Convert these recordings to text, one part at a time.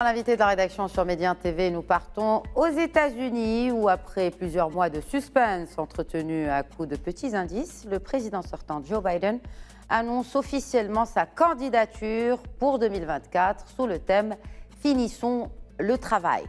L'invité de la rédaction sur Média TV, nous partons aux États-Unis où, après plusieurs mois de suspense entretenu à coups de petits indices, le président sortant Joe Biden annonce officiellement sa candidature pour 2024 sous le thème « Finissons le travail ».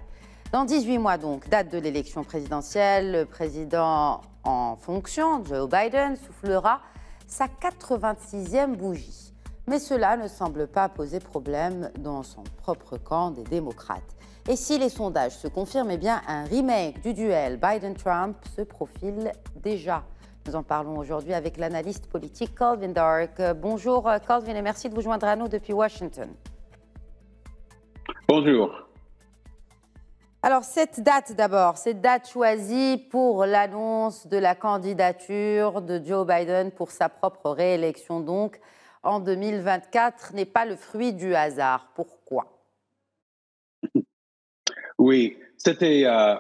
Dans 18 mois donc, date de l'élection présidentielle, le président en fonction, Joe Biden, soufflera sa 86e bougie. Mais cela ne semble pas poser problème dans son propre camp des démocrates. Et si les sondages se confirment, eh bien un remake du duel Biden-Trump se profile déjà. Nous en parlons aujourd'hui avec l'analyste politique Calvin Dark. Bonjour Calvin et merci de vous joindre à nous depuis Washington. Bonjour. Alors cette date d'abord, cette date choisie pour l'annonce de la candidature de Joe Biden pour sa propre réélection donc, en 2024 n'est pas le fruit du hasard. Pourquoi? Oui,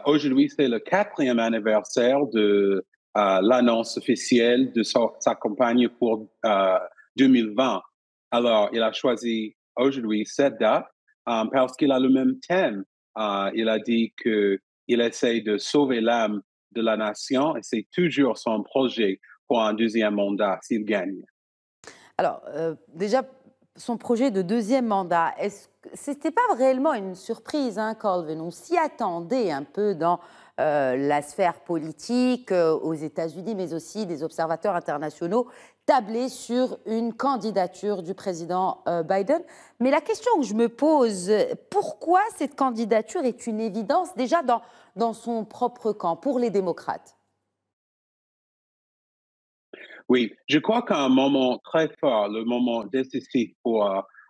aujourd'hui, c'est le 4e anniversaire de l'annonce officielle de sa campagne pour 2020. Alors, il a choisi aujourd'hui cette date parce qu'il a le même thème. Il a dit qu'il essaie de sauver l'âme de la nation et c'est toujours son projet pour un deuxième mandat s'il gagne. Alors, déjà, son projet de deuxième mandat, ce n'était pas réellement une surprise, hein, Calvin? On s'y attendait un peu dans la sphère politique, aux États-Unis, mais aussi des observateurs internationaux, tabler sur une candidature du président Biden. Mais la question que je me pose, pourquoi cette candidature est une évidence déjà dans son propre camp, pour les démocrates? Oui, je crois qu'un moment très fort, le moment décisif pour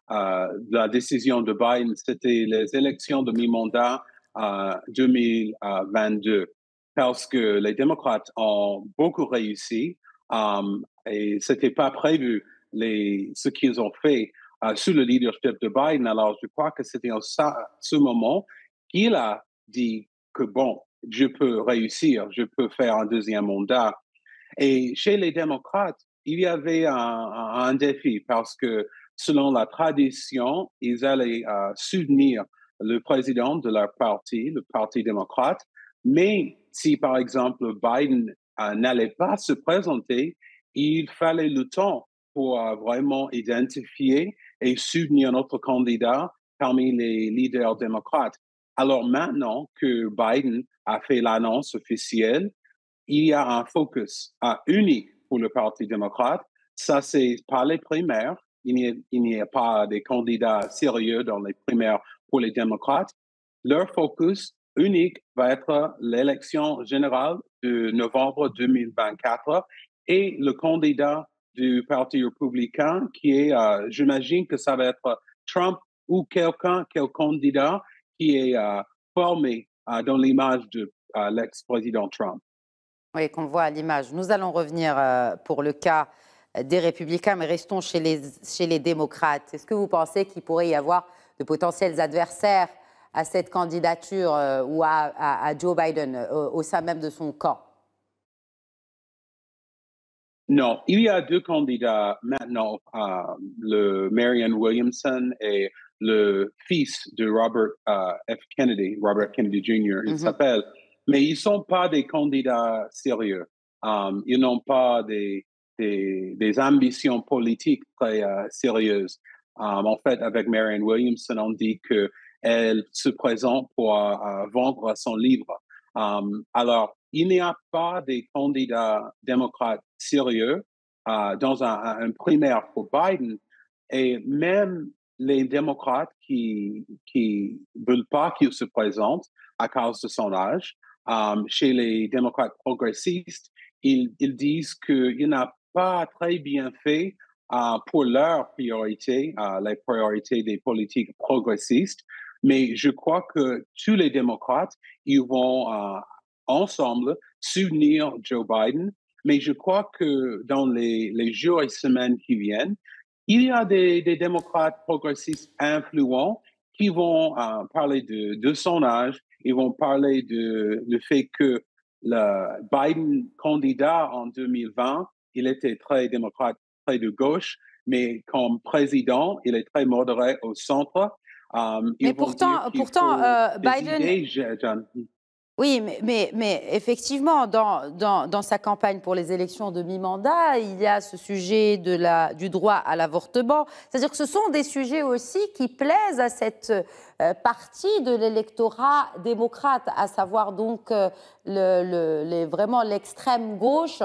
la décision de Biden, c'était les élections de mi-mandat 2022, parce que les démocrates ont beaucoup réussi et c'était pas prévu ce qu'ils ont fait sous le leadership de Biden. Alors, je crois que c'était à ce moment qu'il a dit que bon, je peux réussir, je peux faire un deuxième mandat. Et chez les démocrates, il y avait un défi parce que selon la tradition, ils allaient soutenir le président de leur parti, le Parti démocrate. Mais si, par exemple, Biden n'allait pas se présenter, il fallait le temps pour vraiment identifier et soutenir notre candidat parmi les leaders démocrates. Alors maintenant que Biden a fait l'annonce officielle, il y a un focus unique pour le Parti démocrate. Ça, c'est pas les primaires. Il n'y a pas des candidats sérieux dans les primaires pour les démocrates. Leur focus unique va être l'élection générale de novembre 2024 et le candidat du Parti républicain qui est, j'imagine que ça va être Trump ou quel candidat qui est formé dans l'image de l'ex-président Trump. Oui, qu'on voit à l'image. Nous allons revenir pour le cas des Républicains, mais restons chez les démocrates. Est-ce que vous pensez qu'il pourrait y avoir de potentiels adversaires à cette candidature ou à Joe Biden au sein même de son camp? Non, il y a deux candidats maintenant, le Marianne Williamson et le fils de Robert F. Kennedy, Robert Kennedy Jr., il s'appelle. Mais ils ne sont pas des candidats sérieux. Ils n'ont pas des ambitions politiques très sérieuses. En fait, avec Marianne Williamson, on dit qu'elle se présente pour vendre son livre. Alors, il n'y a pas des candidats démocrates sérieux dans un primaire pour Biden. Et même les démocrates qui veulent pas qu'il se présente à cause de son âge, chez les démocrates progressistes, ils disent qu'il n'a pas très bien fait pour leurs priorités, les priorités des politiques progressistes. Mais je crois que tous les démocrates, ils vont ensemble soutenir Joe Biden. Mais je crois que dans les jours et semaines qui viennent, il y a des démocrates progressistes influents qui vont parler de son âge. Ils vont parler du fait que le Biden candidat en 2020, il était très démocrate, très de gauche, mais comme président, il est très modéré au centre. Mais pourtant, Biden... Oui, mais effectivement, dans sa campagne pour les élections de mi-mandat, il y a ce sujet du droit à l'avortement. C'est-à-dire que ce sont des sujets aussi qui plaisent à cette partie de l'électorat démocrate, à savoir donc vraiment l'extrême gauche,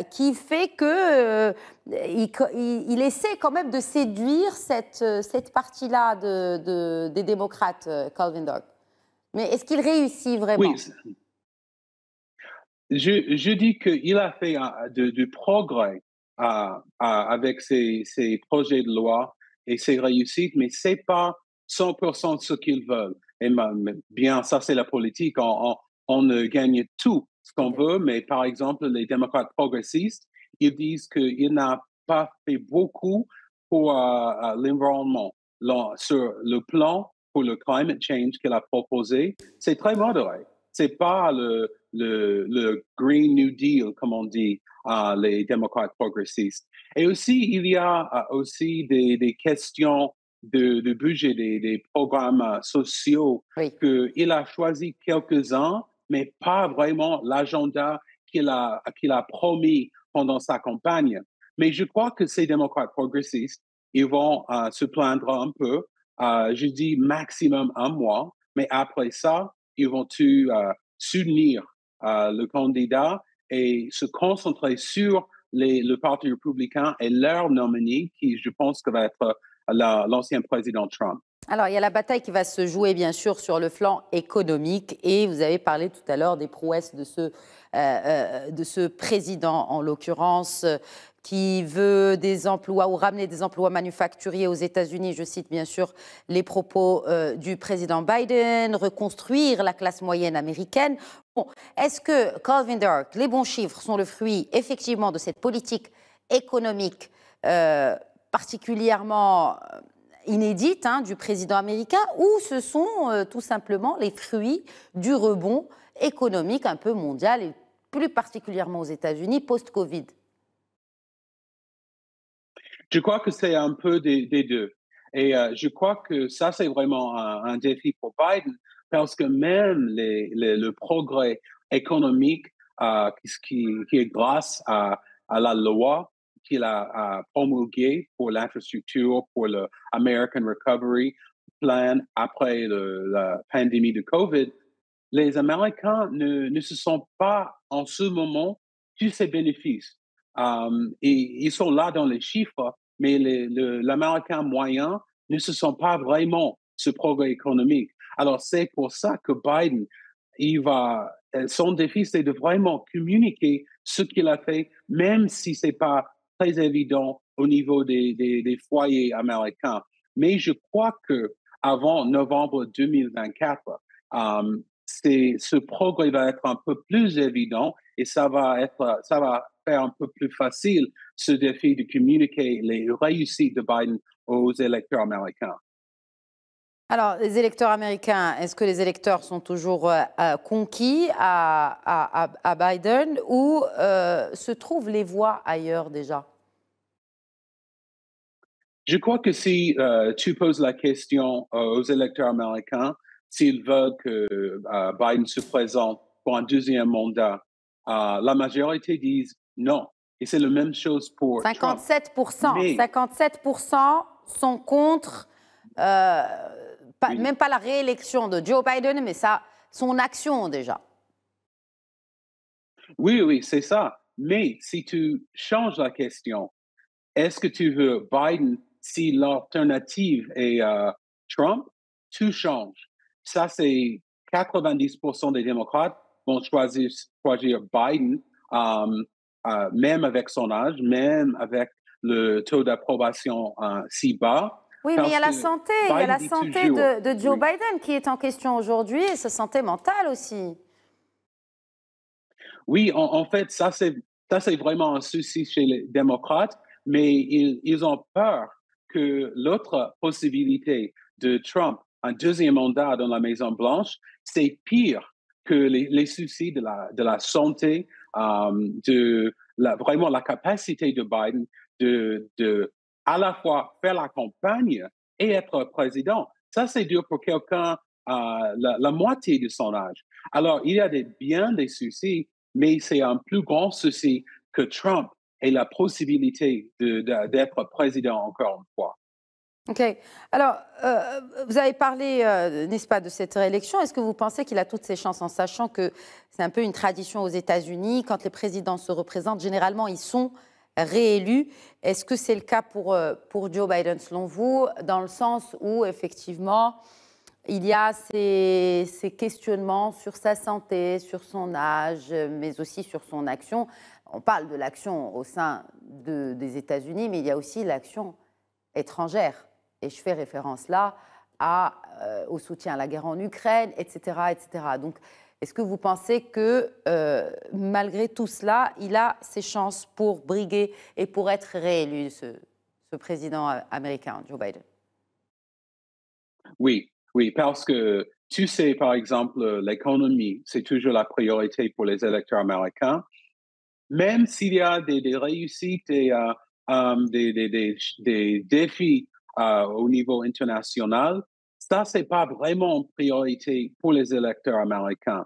qui fait que il essaie quand même de séduire cette partie-là des démocrates, Calvin Dock. Mais est-ce qu'il réussit vraiment? Oui, je dis qu'il a fait du progrès avec ses projets de loi et ses réussites, mais ce n'est pas 100% ce qu'ils veulent. Et bien, ça, c'est la politique. On gagne tout ce qu'on veut, mais par exemple, les démocrates progressistes, ils disent qu'il n'a pas fait beaucoup pour l'environnement. Sur le plan pour le climate change qu'il a proposé, c'est très modéré. C'est pas le Green New Deal, comme on dit, les démocrates progressistes. Et aussi, il y a aussi des questions de budget, des programmes sociaux, oui. qu'il a choisi quelques-uns, mais pas vraiment l'agenda qu'il a promis pendant sa campagne. Mais je crois que ces démocrates progressistes, ils vont se plaindre un peu, je dis maximum un mois, mais après ça, ils vont soutenir le candidat et se concentrer sur le Parti républicain et leur nominé, qui je pense que va être l'ancien président Trump. Alors, il y a la bataille qui va se jouer, bien sûr, sur le flanc économique. Et vous avez parlé tout à l'heure des prouesses de ce président, en l'occurrence, qui veut des emplois ou ramener des emplois manufacturiers aux États-Unis. Je cite bien sûr les propos du président Biden, reconstruire la classe moyenne américaine. Bon, est-ce que, Calvin Dock, les bons chiffres sont le fruit, effectivement, de cette politique économique particulièrement inédite du président américain, ou ce sont tout simplement les fruits du rebond économique un peu mondial, et plus particulièrement aux États-Unis, post-Covid? Je crois que c'est un peu des deux. Et je crois que ça, c'est vraiment un défi pour Biden, parce que même le progrès économique qui est grâce à la loi qu'il a promulguée pour l'infrastructure, pour le American Recovery Plan après la pandémie de COVID, les Américains ne se sont pas en ce moment tous ces bénéfices. Et ils sont là dans les chiffres, mais l'Américain moyen ne se sent pas vraiment ce progrès économique. Alors, c'est pour ça que Biden, son défi, c'est de vraiment communiquer ce qu'il a fait, même si ce n'est pas très évident au niveau des foyers américains. Mais je crois que avant novembre 2024, ce progrès va être un peu plus évident et ça va faire un peu plus facile ce défi de communiquer les réussites de Biden aux électeurs américains. Alors, les électeurs américains, est-ce que les électeurs sont toujours conquis à Biden, ou se trouvent les voix ailleurs déjà? Je crois que si tu poses la question aux électeurs américains, s'ils veulent que Biden se présente pour un deuxième mandat, la majorité disent non. Et c'est la même chose pour 57%. Trump. Mais, 57% sont contre, oui. même pas la réélection de Joe Biden, mais son action déjà. Oui, c'est ça. Mais si tu changes la question, est-ce que tu veux Biden si l'alternative est Trump? Tout change. Ça, c'est 90% des démocrates vont choisir Biden, même avec son âge, même avec le taux d'approbation si bas. Oui, mais il y a la santé, de Joe Biden qui est en question aujourd'hui, et sa santé mentale aussi. Oui, en fait, ça c'est vraiment un souci chez les démocrates, mais ils ont peur que l'autre possibilité de Trump, un deuxième mandat dans la Maison-Blanche, c'est pire que les soucis de la santé, vraiment la capacité de Biden de à la fois faire la campagne et être président. Ça, c'est dur pour quelqu'un la moitié de son âge. Alors, il y a bien des soucis, mais c'est un plus grand souci que Trump ait la possibilité d'être président encore une fois. OK. Alors, vous avez parlé, n'est-ce pas, de cette réélection. Est-ce que vous pensez qu'il a toutes ses chances, en sachant que c'est un peu une tradition aux États-Unis, quand les présidents se représentent, généralement, ils sont réélus. Est-ce que c'est le cas pour Joe Biden, selon vous, dans le sens où, effectivement, il y a ces questionnements sur sa santé, sur son âge, mais aussi sur son action. On parle de l'action au sein des États-Unis, mais il y a aussi l'action étrangère. Et je fais référence là au soutien à la guerre en Ukraine, etc. etc. Donc, est-ce que vous pensez que, malgré tout cela, il a ses chances pour briguer et pour être réélu, ce président américain, Joe Biden? Oui, oui, parce que tu sais, par exemple, l'économie, c'est toujours la priorité pour les électeurs américains. Même s'il y a des réussites et des défis au niveau international, ça, c'est pas vraiment une priorité pour les électeurs américains.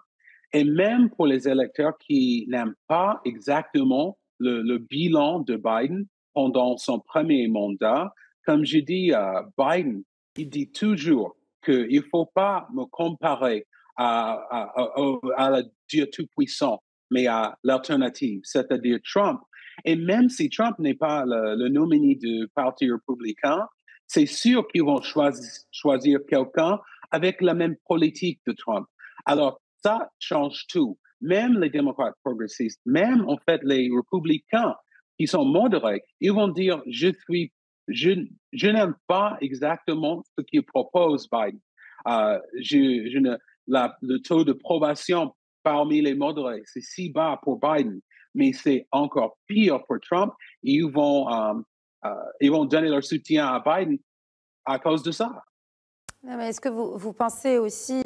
Et même pour les électeurs qui n'aiment pas exactement le bilan de Biden pendant son premier mandat, comme je dis, Biden, il dit toujours qu'il ne faut pas me comparer à la Dieu Tout-Puissant, mais à l'alternative, c'est-à-dire Trump. Et même si Trump n'est pas le nominé du Parti républicain, c'est sûr qu'ils vont choisir quelqu'un avec la même politique de Trump. Alors, ça change tout. Même les démocrates progressistes, même en fait les républicains qui sont modérés, ils vont dire je n'aime pas exactement ce qu'il propose Biden. Le taux de probation parmi les modérés, c'est si bas pour Biden, mais c'est encore pire pour Trump. Ils vont donner leur soutien à Biden à cause de ça. Mais est-ce que vous pensez aussi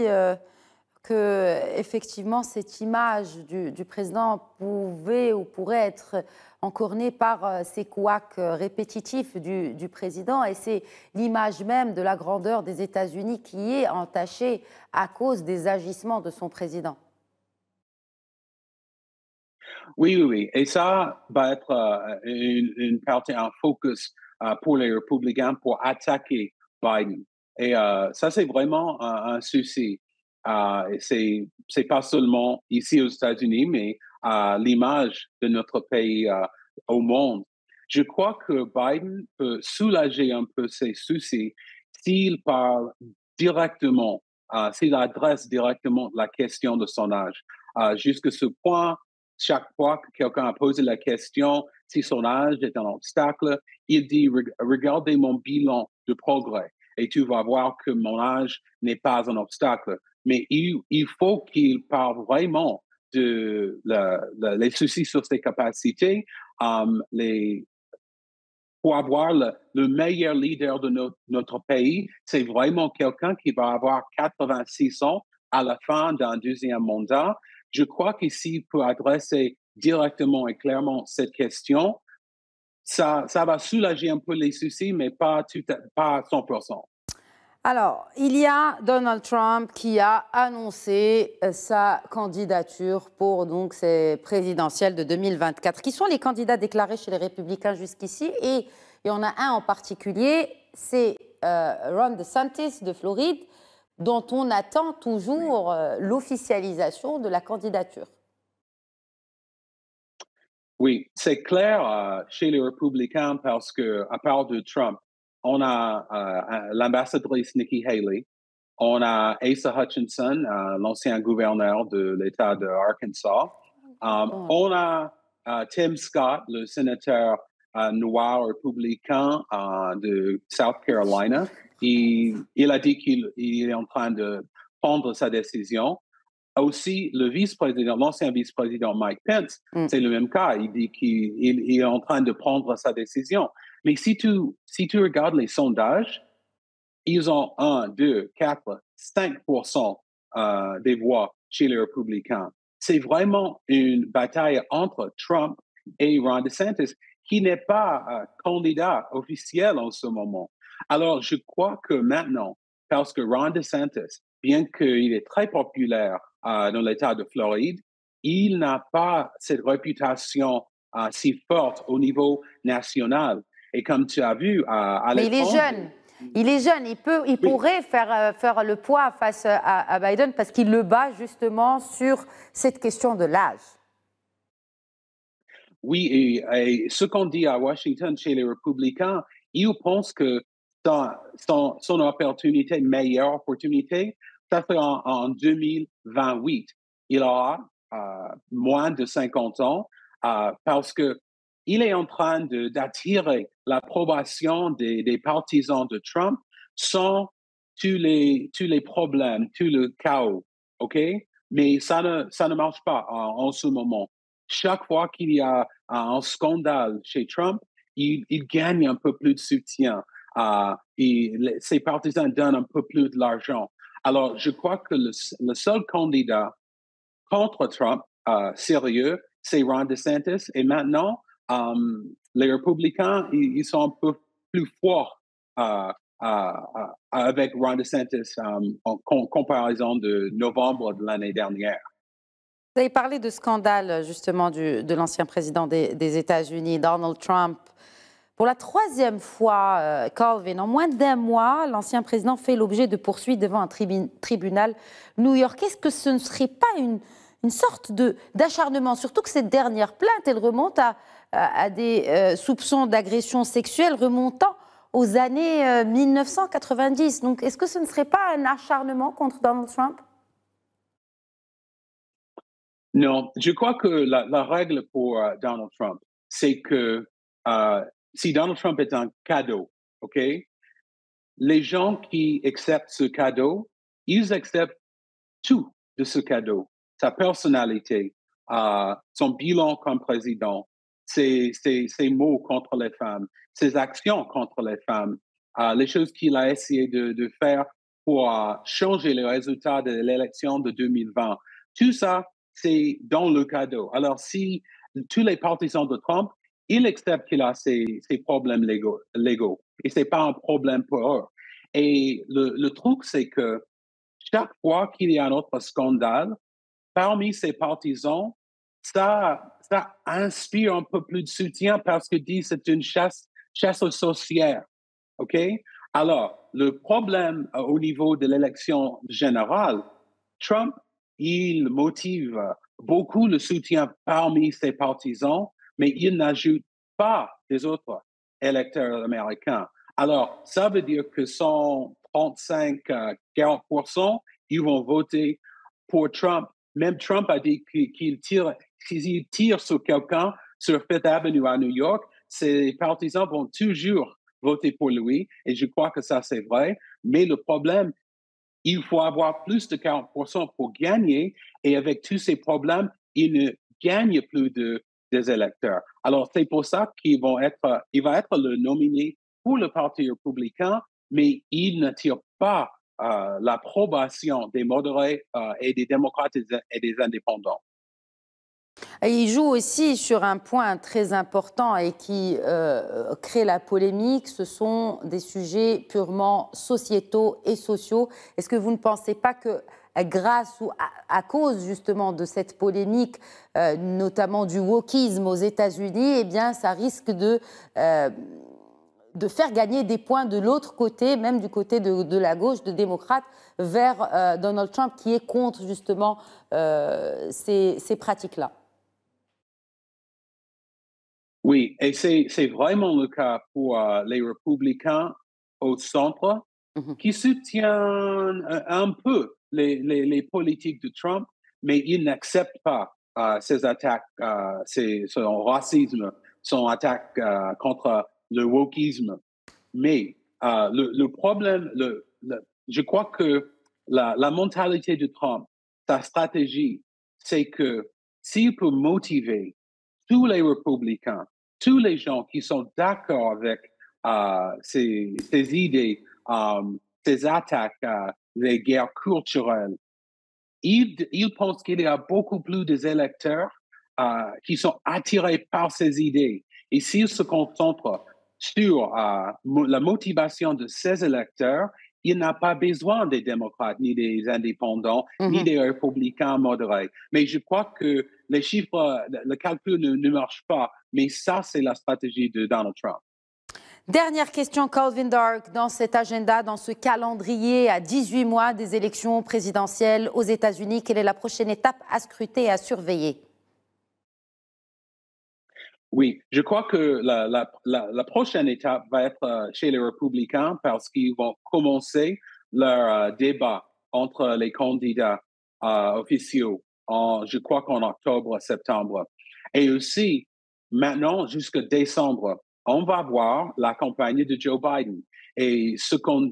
que, effectivement, cette image du président pouvait ou pourrait être encornée par ces couacs répétitifs du président, et c'est l'image même de la grandeur des États-Unis qui est entachée à cause des agissements de son président? Oui, oui, oui. Et ça va être une partie, un focus pour les républicains pour attaquer Biden. Et ça, c'est vraiment un souci. C'est pas seulement ici aux États-Unis, mais l'image de notre pays au monde. Je crois que Biden peut soulager un peu ses soucis s'il parle directement, s'il adresse directement la question de son âge. Jusqu'à ce point, chaque fois que quelqu'un a posé la question si son âge est un obstacle, il dit regardez mon bilan de progrès et tu vas voir que mon âge n'est pas un obstacle. Mais il faut qu'il parle vraiment de les soucis sur ses capacités, pour avoir le meilleur leader de notre pays. C'est vraiment quelqu'un qui va avoir 86 ans à la fin d'un deuxième mandat. Je crois que s'il peut adresser directement et clairement cette question, ça va soulager un peu les soucis, mais pas à 100%. Alors, il y a Donald Trump qui a annoncé sa candidature pour donc ces présidentielles de 2024. Qui sont les candidats déclarés chez les Républicains jusqu'ici? Et il y en a un en particulier, c'est Ron DeSantis de Floride, dont on attend toujours l'officialisation de la candidature. Oui, c'est clair chez les républicains parce que, à part de Trump, on a l'ambassadrice Nikki Haley, on a Asa Hutchinson, l'ancien gouverneur de l'État de Arkansas. On a Tim Scott, le sénateur noir républicain de South Carolina. Il a dit qu'il est en train de prendre sa décision. Aussi, le vice-président, l'ancien vice-président Mike Pence, c'est le même cas. Il dit qu'il est en train de prendre sa décision. Mais si tu regardes les sondages, ils ont 1, 2, 4, 5% des voix chez les républicains. C'est vraiment une bataille entre Trump et Ron DeSantis, qui n'est pas candidat officiel en ce moment. Alors, je crois que maintenant, parce que Ron DeSantis, bien qu'il est très populaire dans l'État de Floride, il n'a pas cette réputation si forte au niveau national. Et comme tu as vu, à Mais il est jeune. Il est jeune. Il pourrait faire le poids face à Biden parce qu'il le bat justement sur cette question de l'âge. Oui, et ce qu'on dit à Washington chez les républicains, ils pensent que son opportunité, meilleure opportunité, ça fait en 2028. Il aura moins de 50 ans parce que il est en train d'attirer l'approbation des partisans de Trump sans tous les problèmes, tout le chaos, OK? Mais ça ne marche pas en ce moment. Chaque fois qu'il y a un scandale chez Trump, il gagne un peu plus de soutien. Ses partisans donnent un peu plus de l'argent. Alors, je crois que le seul candidat contre Trump sérieux, c'est Ron DeSantis. Et maintenant, les républicains, ils sont un peu plus forts avec Ron DeSantis en comparaison de novembre de l'année dernière. Vous avez parlé de scandale justement de l'ancien président des États-Unis, Donald Trump. Pour la troisième fois, Calvin, en moins d'un mois, l'ancien président fait l'objet de poursuites devant un tribunal new-yorkais. Est-ce que ce ne serait pas une sorte d'acharnement? Surtout que cette dernière plainte, elle remonte à des soupçons d'agression sexuelle remontant aux années 1990. Donc, est-ce que ce ne serait pas un acharnement contre Donald Trump? Non, je crois que la règle pour Donald Trump, c'est que si Donald Trump est un cadeau, OK, les gens qui acceptent ce cadeau, ils acceptent tout de ce cadeau, sa personnalité, son bilan comme président, ses mots contre les femmes, ses actions contre les femmes, les choses qu'il a essayé de faire pour changer les résultats de l'élection de 2020. Tout ça, c'est dans le cadeau. Alors, si tous les partisans de Trump, ils acceptent qu'il a ces problèmes légaux, et c'est pas un problème pour eux. Et le truc, c'est que chaque fois qu'il y a un autre scandale, parmi ses partisans, ça inspire un peu plus de soutien parce que dit c'est une chasse aux sorcières. OK? Alors, le problème au niveau de l'élection générale, Trump, il motive beaucoup le soutien parmi ses partisans, mais il n'ajoute pas des autres électeurs américains. Alors, ça veut dire que 35-40%, ils vont voter pour Trump. Même Trump a dit qu'il tire sur quelqu'un sur Fifth Avenue à New York, ses partisans vont toujours voter pour lui, et je crois que ça, c'est vrai. Mais le problème, il faut avoir plus de 40% pour gagner, et avec tous ces problèmes, il ne gagne plus des électeurs. Alors, c'est pour ça il va être le nominé pour le Parti républicain, mais il ne tire pas l'approbation des modérés et des démocrates et des indépendants. Et il joue aussi sur un point très important et qui crée la polémique, ce sont des sujets purement sociétaux et sociaux. Est-ce que vous ne pensez pas que grâce ou à cause justement de cette polémique, notamment du wokisme aux États-Unis, eh bien ça risque de faire gagner des points de l'autre côté, même du côté de la gauche, de démocrates, vers Donald Trump qui est contre justement ces pratiques-là? Oui, et c'est vraiment le cas pour les républicains au centre qui soutiennent un peu les politiques de Trump, mais ils n'acceptent pas ses attaques, son racisme, son attaque contre le wokisme. Mais le problème, je crois que la mentalité de Trump, sa stratégie, c'est que s'il peut motiver tous les républicains, tous les gens qui sont d'accord avec ces idées, ces attaques, les guerres culturelles, ils pensent qu'il y a beaucoup plus d'électeurs qui sont attirés par ces idées. Et s'ils se concentrent sur la motivation de ces électeurs, il n'a pas besoin des démocrates, ni des indépendants, ni des républicains modérés. Mais je crois que les chiffres, le calcul ne marche pas. Mais ça, c'est la stratégie de Donald Trump. Dernière question, Calvin Dark, dans cet agenda, dans ce calendrier à 18 mois des élections présidentielles aux États-Unis, quelle est la prochaine étape à scruter et à surveiller? Oui, je crois que la prochaine étape va être chez les républicains parce qu'ils vont commencer leur débat entre les candidats officiaux, je crois qu'en octobre, septembre. Et aussi, maintenant, jusqu'à décembre, on va voir la campagne de Joe Biden. Et selon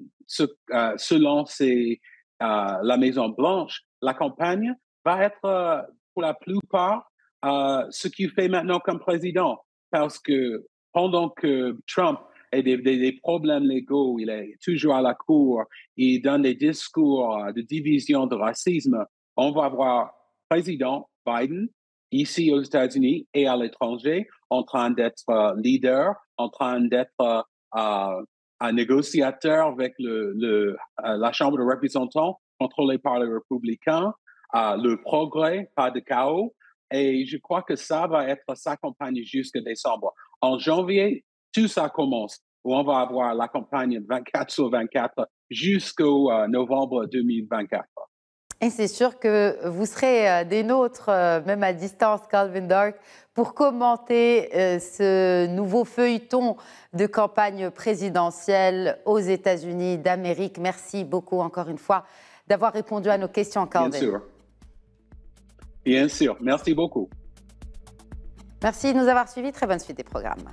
la Maison-Blanche, la campagne va être pour la plupart ce qu'il fait maintenant comme président. Parce que pendant que Trump a des problèmes légaux, il est toujours à la cour, il donne des discours de division, de racisme, on va voir président Biden ici aux États-Unis et à l'étranger en train d'être leader, en train d'être un négociateur avec la Chambre de représentants contrôlée par les républicains, le progrès, pas de chaos. Et je crois que ça va être sa campagne jusqu'à décembre. En janvier, tout ça commence, où on va avoir la campagne 24 sur 24 jusqu'au novembre 2024. Et c'est sûr que vous serez des nôtres, même à distance, Calvin Dark, pour commenter ce nouveau feuilleton de campagne présidentielle aux États-Unis d'Amérique. Merci beaucoup encore une fois d'avoir répondu à nos questions, Calvin. Bien sûr. Bien sûr. Merci beaucoup. Merci de nous avoir suivis. Très bonne suite des programmes.